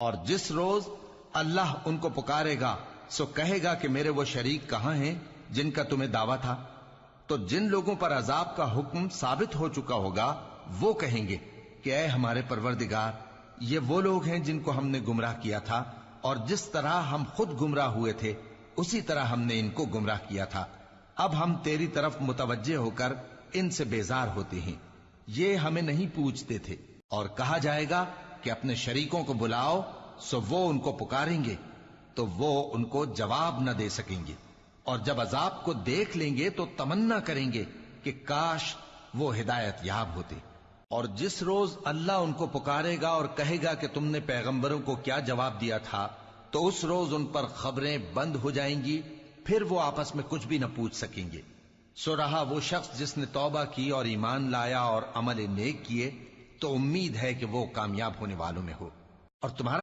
और जिस रोज अल्लाह उनको पुकारेगा सो कहेगा कि मेरे वो शरीक कहां हैं जिनका तुम्हें दावा था। तो जिन लोगों पर अजाब का हुक्म साबित हो चुका होगा वो कहेंगे कि ऐ हमारे परवरदिगार, ये वो लोग हैं जिनको हमने गुमराह किया था, और जिस तरह हम खुद गुमराह हुए थे उसी तरह हमने इनको गुमराह किया था। अब हम तेरी तरफ मुतवज्जे होकर इनसे बेजार होते हैं, ये हमें नहीं पूछते थे। और कहा जाएगा कि अपने शरीकों को बुलाओ, सो वो उनको पुकारेंगे तो वो उनको जवाब न दे सकेंगे, और जब अजाब को देख लेंगे तो तमन्ना करेंगे कि काश वो हिदायत याब होते। और जिस रोज अल्लाह उनको पुकारेगा और कहेगा कि तुमने पैगंबरों को क्या जवाब दिया था, तो उस रोज उन पर खबरें बंद हो जाएंगी, फिर वो आपस में कुछ भी न पूछ सकेंगे। सो रहा वो शख्स जिसने तौबा की और ईमान लाया और अमल नेक किए, तो उम्मीद है कि वो कामयाब होने वालों में हो। और तुम्हारा